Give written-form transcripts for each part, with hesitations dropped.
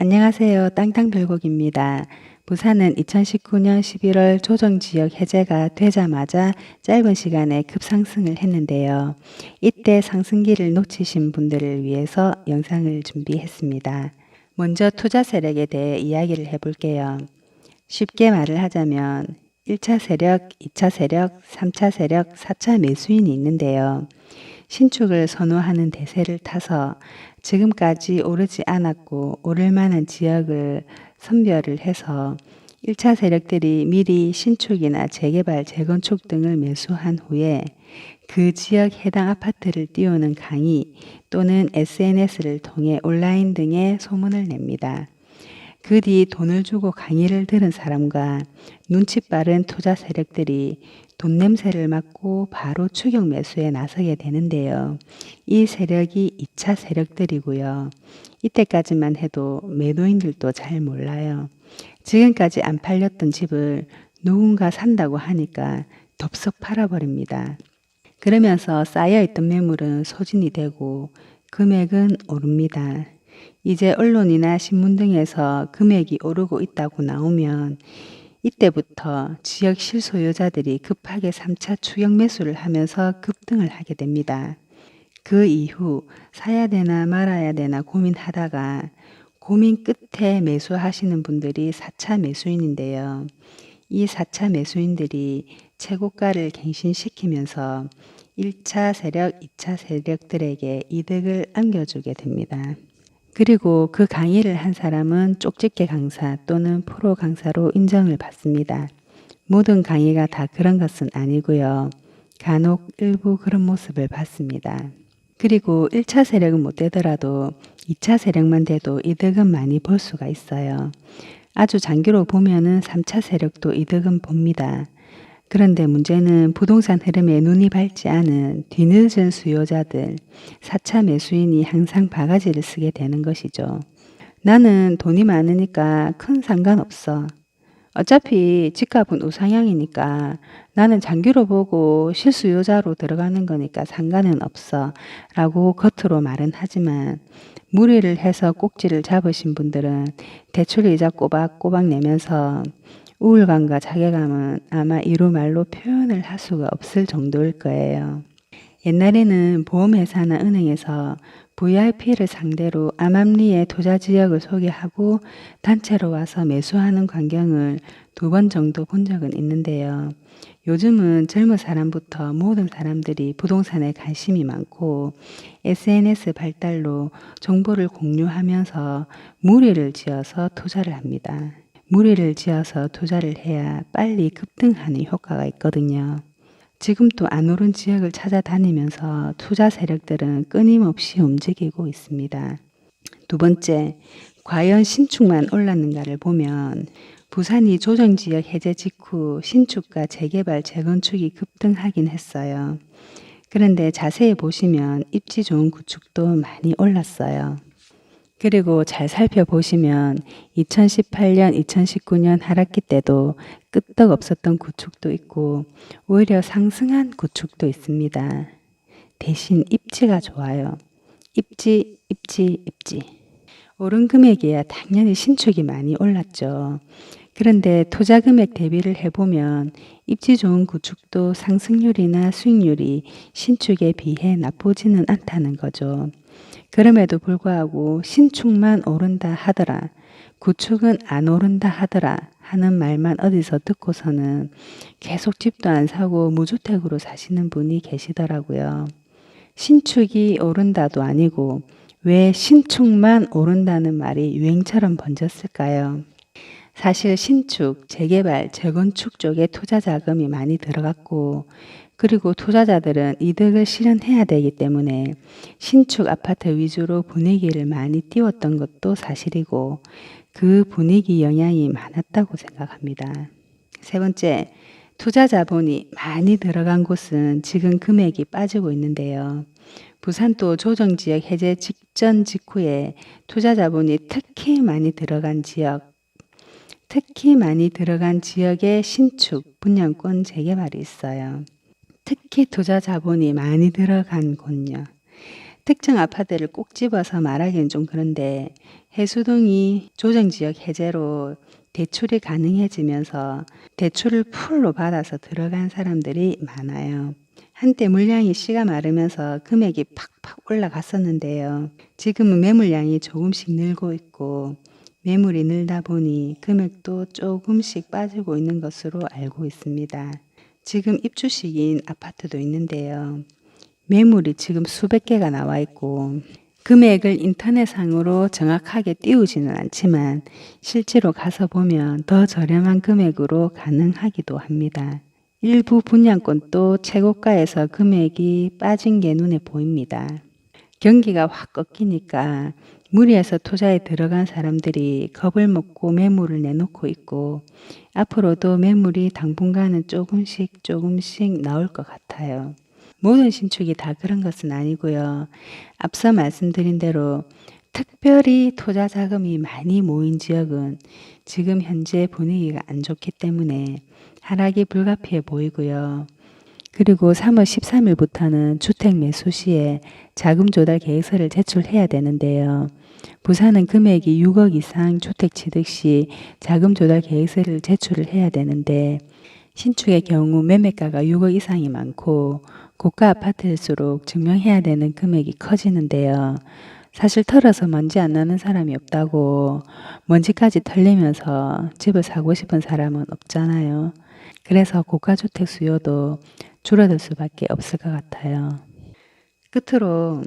안녕하세요. 땅땅별곡입니다. 부산은 2019년 11월 조정지역 해제가 되자마자 짧은 시간에 급상승을 했는데요. 이때 상승기를 놓치신 분들을 위해서 영상을 준비했습니다. 먼저 투자 세력에 대해 이야기를 해볼게요. 쉽게 말을 하자면 1차 세력, 2차 세력, 3차 세력, 4차 매수인이 있는데요. 신축을 선호하는 대세를 타서 지금까지 오르지 않았고 오를 만한 지역을 선별을 해서 1차 세력들이 미리 신축이나 재개발, 재건축 등을 매수한 후에 그 지역 해당 아파트를 띄우는 강의 또는 SNS를 통해 온라인 등에 소문을 냅니다. 그 뒤 돈을 주고 강의를 들은 사람과 눈치 빠른 투자 세력들이 돈 냄새를 맡고 바로 추격 매수에 나서게 되는데요. 이 세력이 2차 세력들이고요. 이때까지만 해도 매도인들도 잘 몰라요. 지금까지 안 팔렸던 집을 누군가 산다고 하니까 덥석 팔아버립니다. 그러면서 쌓여있던 매물은 소진이 되고 금액은 오릅니다. 이제 언론이나 신문 등에서 금액이 오르고 있다고 나오면 이때부터 지역 실소유자들이 급하게 3차 추격 매수를 하면서 급등을 하게 됩니다. 그 이후 사야 되나 말아야 되나 고민하다가 고민 끝에 매수하시는 분들이 4차 매수인인데요. 이 4차 매수인들이 최고가를 갱신시키면서 1차 세력, 2차 세력들에게 이득을 안겨주게 됩니다. 그리고 그 강의를 한 사람은 쪽집게 강사 또는 프로 강사로 인정을 받습니다. 모든 강의가 다 그런 것은 아니고요. 간혹 일부 그런 모습을 봤습니다. 그리고 1차 세력은 못 되더라도 2차 세력만 돼도 이득은 많이 볼 수가 있어요. 아주 장기로 보면은 3차 세력도 이득은 봅니다. 그런데 문제는 부동산 흐름에 눈이 밝지 않은 뒤늦은 수요자들, 4차 매수인이 항상 바가지를 쓰게 되는 것이죠. 나는 돈이 많으니까 큰 상관없어. 어차피 집값은 우상향이니까 나는 장기로 보고 실수요자로 들어가는 거니까 상관은 없어 라고 겉으로 말은 하지만 무리를 해서 꼭지를 잡으신 분들은 대출이자 꼬박꼬박 내면서 우울감과 자괴감은 아마 이루 말로 표현을 할 수가 없을 정도일 거예요. 옛날에는 보험회사나 은행에서 VIP를 상대로 암암리의 투자 지역을 소개하고 단체로 와서 매수하는 광경을 2번 정도 본 적은 있는데요. 요즘은 젊은 사람부터 모든 사람들이 부동산에 관심이 많고 SNS 발달로 정보를 공유하면서 무리를 지어서 투자를 합니다. 무리를 지어서 투자를 해야 빨리 급등하는 효과가 있거든요. 지금 또 안 오른 지역을 찾아다니면서 투자 세력들은 끊임없이 움직이고 있습니다. 2번째, 과연 신축만 올랐는가를 보면 부산이 조정지역 해제 직후 신축과 재개발, 재건축이 급등하긴 했어요. 그런데 자세히 보시면 입지 좋은 구축도 많이 올랐어요. 그리고 잘 살펴보시면 2018년, 2019년 하락기 때도 끄떡 없었던 구축도 있고 오히려 상승한 구축도 있습니다. 대신 입지가 좋아요. 입지. 오른 금액이야 당연히 신축이 많이 올랐죠. 그런데 투자 금액 대비를 해보면 입지 좋은 구축도 상승률이나 수익률이 신축에 비해 나쁘지는 않다는 거죠. 그럼에도 불구하고 신축만 오른다 하더라, 구축은 안 오른다 하더라 하는 말만 어디서 듣고서는 계속 집도 안 사고 무주택으로 사시는 분이 계시더라고요. 신축이 오른다도 아니고 왜 신축만 오른다는 말이 유행처럼 번졌을까요? 사실 신축, 재개발, 재건축 쪽에 투자 자금이 많이 들어갔고 그리고 투자자들은 이득을 실현해야 되기 때문에 신축 아파트 위주로 분위기를 많이 띄웠던 것도 사실이고 그 분위기 영향이 많았다고 생각합니다. 3번째, 투자 자본이 많이 들어간 곳은 지금 금액이 빠지고 있는데요. 부산도 조정지역 해제 직전 직후에 투자 자본이 특히 많이 들어간 지역의 신축, 분양권 재개발이 있어요. 특히 투자 자본이 많이 들어간 곳요. 특정 아파트를 꼭 집어서 말하기는 좀 그런데 해수동이 조정지역 해제로 대출이 가능해지면서 대출을 풀로 받아서 들어간 사람들이 많아요. 한때 물량이 씨가 마르면서 금액이 팍팍 올라갔었는데요. 지금은 매물량이 조금씩 늘고 있고 매물이 늘다 보니 금액도 조금씩 빠지고 있는 것으로 알고 있습니다. 지금 입주 시기인 아파트도 있는데요. 매물이 지금 수백 개가 나와 있고 금액을 인터넷상으로 정확하게 띄우지는 않지만 실제로 가서 보면 더 저렴한 금액으로 가능하기도 합니다. 일부 분양권도 최고가에서 금액이 빠진 게 눈에 보입니다. 경기가 확 꺾이니까 무리해서 투자에 들어간 사람들이 겁을 먹고 매물을 내놓고 있고 앞으로도 매물이 당분간은 조금씩 나올 것 같아요. 모든 신축이 다 그런 것은 아니고요. 앞서 말씀드린 대로 특별히 투자 자금이 많이 모인 지역은 지금 현재 분위기가 안 좋기 때문에 하락이 불가피해 보이고요. 그리고 3월 13일부터는 주택 매수 시에 자금 조달 계획서를 제출해야 되는데요. 부산은 금액이 6억 이상 주택 취득 시 자금 조달 계획서를 제출을 해야 되는데 신축의 경우 매매가가 6억 이상이 많고 고가 아파트일수록 증명해야 되는 금액이 커지는데요. 사실 털어서 먼지 안 나는 사람이 없다고 먼지까지 털리면서 집을 사고 싶은 사람은 없잖아요. 그래서 고가주택 수요도 줄어들 수밖에 없을 것 같아요. 끝으로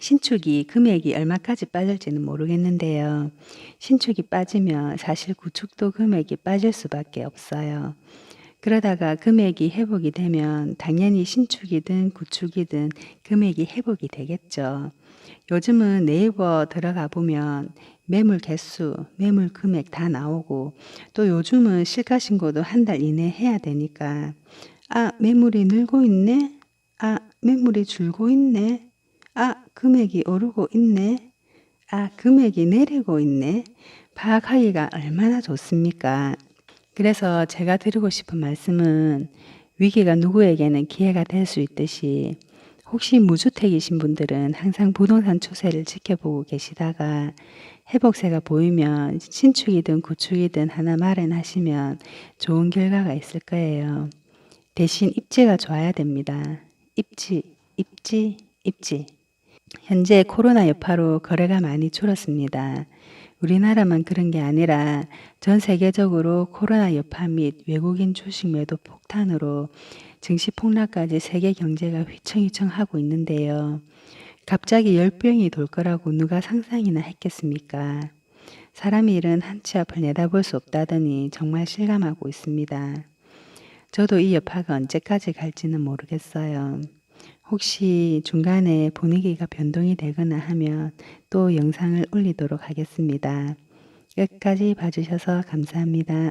신축이 금액이 얼마까지 빠질지는 모르겠는데요. 신축이 빠지면 사실 구축도 금액이 빠질 수밖에 없어요. 그러다가 금액이 회복이 되면 당연히 신축이든 구축이든 금액이 회복이 되겠죠. 요즘은 네이버 들어가 보면 매물 개수, 매물 금액 다 나오고 또 요즘은 실가 신고도 한 달 이내 해야 되니까 매물이 늘고 있네? 매물이 줄고 있네? 금액이 오르고 있네? 금액이 내리고 있네? 파악하기가 얼마나 좋습니까? 그래서 제가 드리고 싶은 말씀은 위기가 누구에게는 기회가 될 수 있듯이 혹시 무주택이신 분들은 항상 부동산 추세를 지켜보고 계시다가 회복세가 보이면 신축이든 구축이든 하나 마련하시면 좋은 결과가 있을 거예요. 대신 입지가 좋아야 됩니다. 입지. 현재 코로나 여파로 거래가 많이 줄었습니다. 우리나라만 그런 게 아니라 전 세계적으로 코로나 여파 및 외국인 주식 매도 폭탄으로 증시 폭락까지 세계 경제가 휘청휘청하고 있는데요. 갑자기 열병이 돌 거라고 누가 상상이나 했겠습니까? 사람의 일은 한 치 앞을 내다볼 수 없다더니 정말 실감하고 있습니다. 저도 이 여파가 언제까지 갈지는 모르겠어요. 혹시 중간에 분위기가 변동이 되거나 하면 또 영상을 올리도록 하겠습니다. 끝까지 봐주셔서 감사합니다.